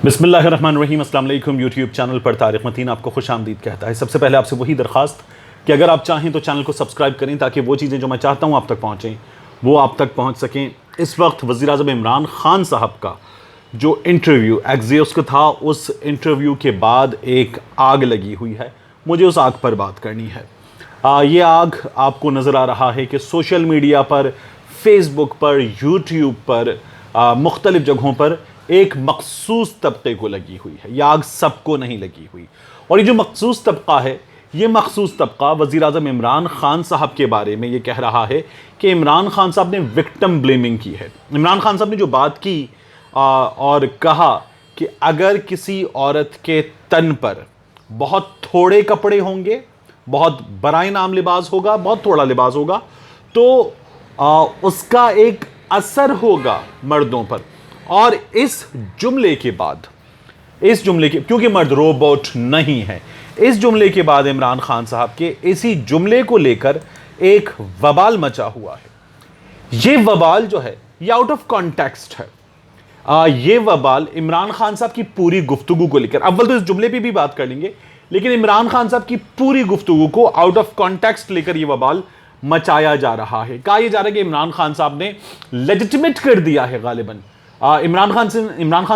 بسم اللہ الرحمن الرحیم۔ السلام علیکم۔ یوٹیوب چینل پر طارق متین آپ کو خوش آمدید کہتا ہے۔ سب سے پہلے آپ سے وہی درخواست کہ اگر آپ چاہیں تو چینل کو سبسکرائب کریں تاکہ وہ چیزیں جو میں چاہتا ہوں آپ تک پہنچیں وہ آپ تک پہنچ سکیں۔ اس وقت وزیراعظم عمران خان صاحب کا جو انٹرویو ایکزیوس کا تھا، اس انٹرویو کے بعد ایک آگ لگی ہوئی ہے، مجھے اس آگ پر بات کرنی ہے۔ یہ آگ آپ کو نظر آ رہا ہے کہ سوشل میڈیا پر، فیس بک پر، یوٹیوب پر، مختلف جگہوں پر ایک مخصوص طبقے کو لگی ہوئی ہے۔ یہ آگ سب کو نہیں لگی ہوئی، اور یہ جو مخصوص طبقہ ہے، یہ مخصوص طبقہ وزیراعظم عمران خان صاحب کے بارے میں یہ کہہ رہا ہے کہ عمران خان صاحب نے وکٹم بلیمنگ کی ہے۔ عمران خان صاحب نے جو بات کی اور کہا کہ اگر کسی عورت کے تن پر بہت تھوڑے کپڑے ہوں گے، بہت برائے نام لباس ہوگا، بہت تھوڑا لباس ہوگا، تو اس کا ایک اثر ہوگا مردوں پر۔ اور اس جملے کے بعد کیونکہ مرد روبوٹ نہیں ہے، اس جملے کے بعد عمران خان صاحب کے اسی جملے کو لے کر ایک وبال مچا ہوا ہے۔ یہ وبال جو ہے یہ آؤٹ آف کانٹیکسٹ ہے۔ یہ وبال عمران خان صاحب کی پوری گفتگو کو لے کر، اول تو اس جملے پہ بھی بات کر لیں گے، لیکن عمران خان صاحب کی پوری گفتگو کو آؤٹ آف کانٹیکسٹ لے کر یہ وبال مچایا جا رہا ہے۔ کہا یہ جا رہا ہے کہ عمران خان صاحب نے لیجٹمیٹ کر دیا ہے، غالباً عمران خان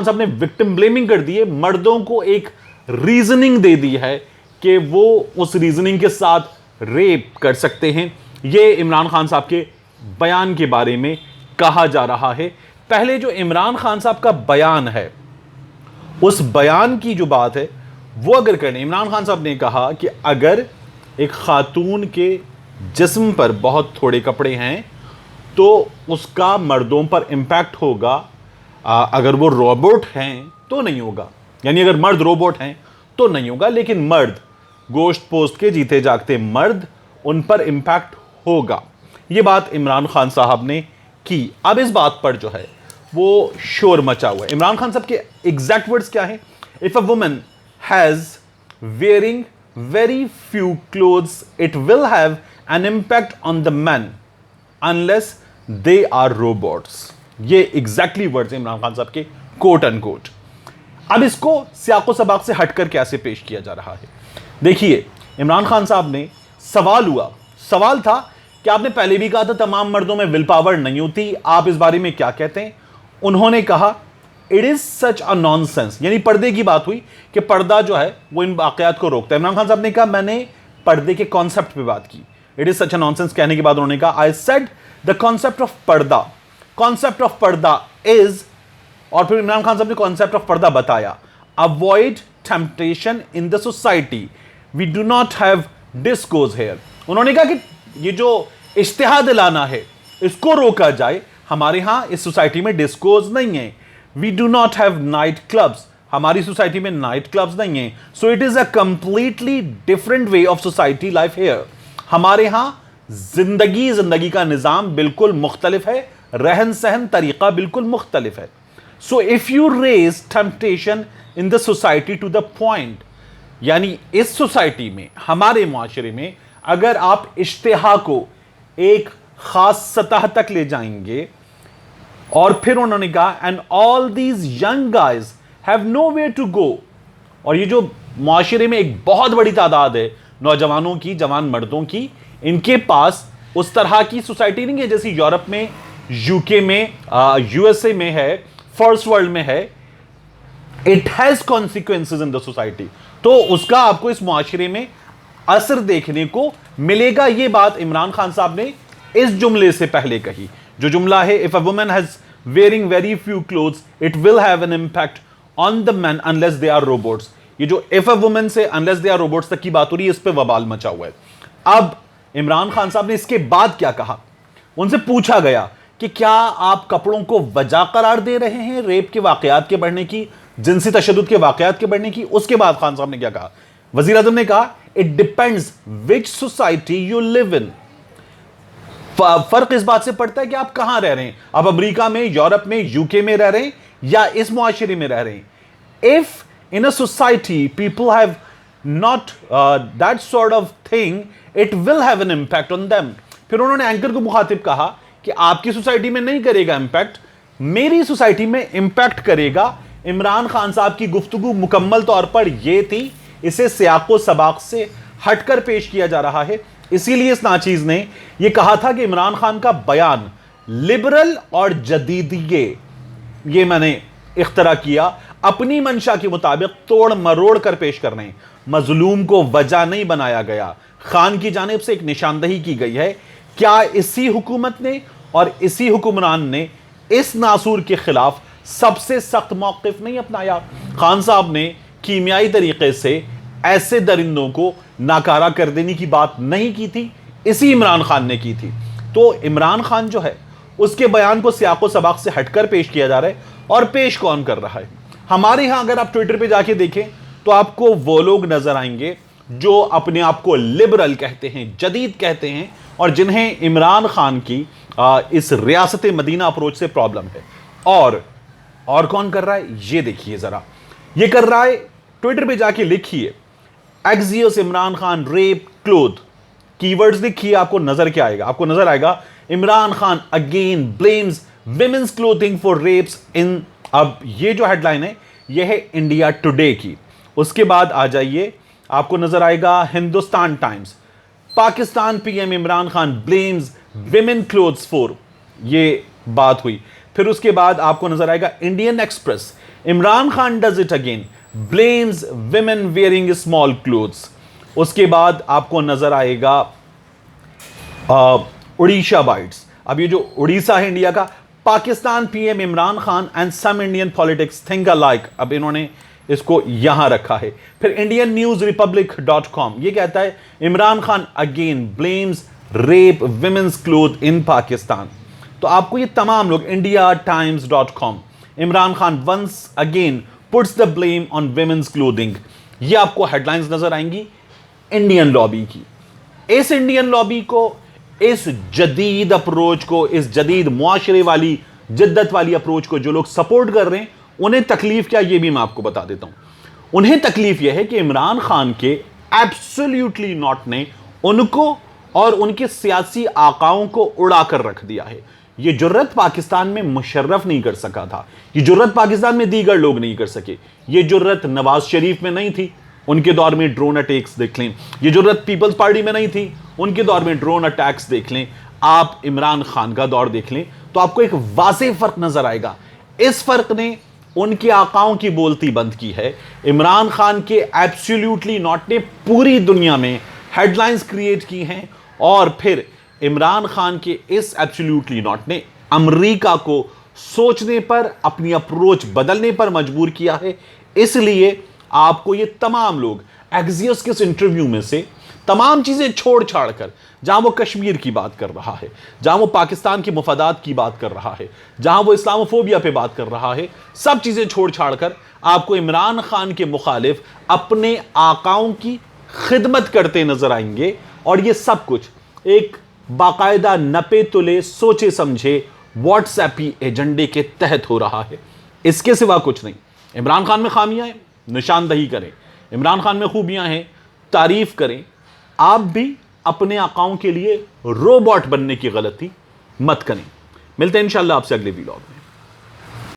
صاحب نے وکٹم بلیمنگ کر دی ہے، مردوں کو ایک ریزننگ دے دی ہے کہ وہ اس ریزننگ کے ساتھ ریپ کر سکتے ہیں۔ یہ عمران خان صاحب کے بیان کے بارے میں کہا جا رہا ہے۔ پہلے جو عمران خان صاحب کا بیان ہے، اس بیان کی جو بات ہے وہ اگر کریں، عمران خان صاحب نے کہا کہ اگر ایک خاتون کے جسم پر بہت تھوڑے کپڑے ہیں تو اس کا مردوں پر امپیکٹ ہوگا، اگر وہ روبوٹ ہیں تو نہیں ہوگا، یعنی اگر مرد روبوٹ ہیں تو نہیں ہوگا، لیکن مرد گوشت پوست کے جیتے جاگتے مرد، ان پر امپیکٹ ہوگا۔ یہ بات عمران خان صاحب نے کی۔ اب اس بات پر جو ہے وہ شور مچا ہوا ہے۔ عمران خان صاحب کے ایگزیکٹ ورڈز کیا ہیں؟ If a woman has wearing very few clothes, it will have an impact on the men unless they are robots۔ یہ ایگزیکٹلی ورڈز ہیں عمران خان صاحب کے، کوٹ ان کوٹ۔ اب اس کو سیاق و سباق سے ہٹ کر کیسے پیش کیا جا رہا ہے؟ دیکھیے، عمران خان صاحب نے سوال تھا کہ آپ نے پہلے بھی کہا تھا تمام مردوں میں ول پاور نہیں ہوتی، آپ اس بارے میں کیا کہتے ہیں؟ انہوں نے کہا it is such a naan sense, یعنی پردے کی بات ہوئی کہ پردہ جو ہے وہ ان واقعات کو روکتا ہے۔ عمران خان صاحب نے کہا میں نے پردے کے کانسیپٹ پہ بات کی، it is such a naan sense کہنے کے بعد انہوں نے کہا I said the concept of پردہ، کانسیپٹ آف پردہ از، اور پھر عمران خان صاحب نے کانسیپٹ آف پردہ بتایا، avoid temptation in the society, we do not have discos here. انہوں نے کہا کہ یہ جو اشتہا دلانا ہے اس کو روکا جائے، ہمارے ہاں اس سوسائٹی میں ڈسکوز نہیں ہے، we do not have night clubs, ہماری سوسائٹی میں نائٹ کلبس نہیں ہیں، so it is a completely different way of society life here, ہمارے ہاں زندگی کا نظام بالکل مختلف ہے، رہن سہن طریقہ بالکل مختلف ہے۔ So if you raise temptation in the society to the point, یعنی اس سوسائٹی میں، ہمارے معاشرے میں اگر آپ اشتہا کو ایک خاص سطح تک لے جائیں گے، اور پھر انہوں نے کہا and all these young guys have nowhere to go, اور یہ جو معاشرے میں ایک بہت بڑی تعداد ہے نوجوانوں کی، جوان مردوں کی، ان کے پاس اس طرح کی سوسائٹی نہیں ہے جیسی یورپ میں، یو کے میں، یو ایس اے میں ہے، فرسٹ ورلڈ میں ہے۔ It has consequences in the society, تو اس کا آپ کو اس معاشرے میں اثر دیکھنے کو ملے گا۔ یہ بات عمران خان صاحب نے اس جملے سے پہلے کہی، جو جملہ ہے if a woman has wearing very few clothes it will have an impact on the men unless they are robots۔ یہ جو if a woman سے unless they are robots تک کی بات ہو رہی ہے، اس پہ وبال مچا ہوا ہے۔ اب عمران خان صاحب نے اس کے بعد کیا کہا؟ ان سے پوچھا گیا کہ کیا آپ کپڑوں کو وجہ قرار دے رہے ہیں ریپ کے واقعات کے بڑھنے کی، جنسی تشدد کے واقعات کے بڑھنے کی؟ اس کے بعد خان صاحب نے کیا کہا؟ وزیر اعظم نے کہا it depends which society you live in۔ فرق اس بات سے پڑتا ہے کہ آپ کہاں رہ رہے ہیں، آپ امریکہ میں، یورپ میں، یو کے میں رہ رہے ہیں یا اس معاشرے میں رہ رہے ہیں۔ if in a society people have not that sort of thing it will have an impact on them۔ پھر انہوں نے اینکر کو مخاطب کہا کہ آپ کی سوسائٹی میں نہیں کرے گا امپیکٹ، میری سوسائٹی میں امپیکٹ کرے گا عمران خان صاحب کی گفتگو مکمل طور پر یہ تھی، اسے سیاق و سباق سے ہٹ کر پیش کیا جا رہا ہے۔ اسی لیے اس ناچیز نے یہ کہا تھا کہ عمران خان کا بیان لبرل اور جدیدیے یہ میں نے اختراع کیا، اپنی منشا کے مطابق توڑ مروڑ کر پیش کرنے، مظلوم کو وجہ نہیں بنایا گیا۔ خان کی جانب سے ایک نشاندہی کی گئی ہے، کیا اسی حکومت نے اور اسی حکمران نے اس ناصور کے خلاف سب سے سخت موقف نہیں اپنایا؟ خان صاحب نے کیمیائی طریقے سے ایسے درندوں کو ناکارہ کر دینے کی بات نہیں کی تھی، اسی عمران خان نے کی تھی۔ تو عمران خان جو ہے اس کے بیان کو سیاق و سباق سے ہٹ کر پیش کیا جا رہا ہے، اور پیش کون کر رہا ہے؟ ہمارے ہاں اگر آپ ٹویٹر پہ جا کے دیکھیں تو آپ کو وہ لوگ نظر آئیں گے جو اپنے آپ کو لبرل کہتے ہیں، جدید کہتے ہیں، اور جنہیں عمران خان کی اس ریاست مدینہ اپروچ سے پرابلم ہے۔ اور کون کر رہا ہے یہ دیکھیے ذرا، یہ کر رہا ہے، ٹویٹر پہ جا کے لکھیے ایکزیوس عمران خان ریپ کلوتھ، کی ورڈز لکھیے، آپ کو نظر کیا آئے گا؟ آپ کو نظر آئے گا Imran Khan again blames women's clothing for rapes in, اب یہ جو ہیڈ لائن ہے یہ ہے انڈیا ٹوڈے کی۔ اس کے بعد آ جائیے، آپ کو نظر آئے گا Hindustan Times, Pakistan P M Imran Khan blames women clothes for, یہ بات ہوئی۔ پھر اس کے بعد آپ کو نظر آئے گا Indian Express, Imran Khan does it again blames women wearing small clothes. اس کے بعد آپ کو نظر آئے گا اڑیشہ بائٹس، اب یہ جو اڑیسہ ہے انڈیا کا، Pakistan P M Imran Khan and some Indian politics think alike, اب انہوں نے اس کو یہاں رکھا ہے۔ پھر انڈین نیوز ریپبلک .com یہ کہتا ہے Imran Khan again blames rape women's cloth in Pakistan. تو آپ کو یہ تمام لوگ، India Times .com، Imran Khan once again puts the blame on women's clothing, یہ آپ کو ہیڈ لائنز نظر آئیں گی انڈین لابی کی۔ اس انڈین لابی کو، اس جدید اپروچ کو، اس جدید معاشرے والی جدت والی اپروچ کو جو لوگ سپورٹ کر رہے ہیں، انہیں تکلیف کیا یہ بھی میں آپ کو بتا دیتا ہوں۔ انہیں تکلیف یہ ہے کہ عمران خان کے ایبسلیوٹلی ناٹ نے ان کو اور ان کے سیاسی آقاؤں کو اڑا کر رکھ دیا ہے۔ یہ جرت پاکستان میں مشرف نہیں کر سکا تھا، یہ جرت پاکستان میں دیگر لوگ نہیں کر سکے، یہ جرت نواز شریف میں نہیں تھی، ان کے دور میں ڈرون اٹیکس دیکھ لیں، یہ جرت پیپلز پارٹی میں نہیں تھی، ان کے دور میں ڈرون اٹیکس دیکھ لیں، آپ عمران خان کا دور دیکھ لیں تو آپ کو ایک واضح فرق نظر آئے گا۔ اس فرق نے ان کے آقاؤں کی بولتی بند کی ہے۔ عمران خان کے ایبسلیوٹلی ناٹ نے پوری دنیا میں ہیڈ لائنز کریٹ کی ہیں، اور پھر عمران خان کے اس ایبسلیوٹلی ناٹ نے امریکہ کو سوچنے پر، اپنی اپروچ بدلنے پر مجبور کیا ہے۔ اس لیے آپ کو یہ تمام لوگ ایکزیوس کے اس انٹرویو میں سے تمام چیزیں چھوڑ چھاڑ کر، جہاں وہ کشمیر کی بات کر رہا ہے، جہاں وہ پاکستان کے مفادات کی بات کر رہا ہے، جہاں وہ اسلاموفوبیا پہ بات کر رہا ہے، سب چیزیں چھوڑ چھاڑ کر آپ کو عمران خان کے مخالف اپنے آقاؤں کی خدمت کرتے نظر آئیں گے، اور یہ سب کچھ ایک باقاعدہ نپے تلے سوچے سمجھے واٹس ایپی ایجنڈے کے تحت ہو رہا ہے، اس کے سوا کچھ نہیں۔ عمران خان میں خامیاں ہیں، نشاندہی کریں، عمران خان میں خوبیاں ہیں، تعریف کریں۔ آپ بھی اپنے آقاؤں کے لیے روبوٹ بننے کی غلطی مت کریں۔ ملتے ہیں انشاءاللہ آپ سے اگلے ویلاگ میں۔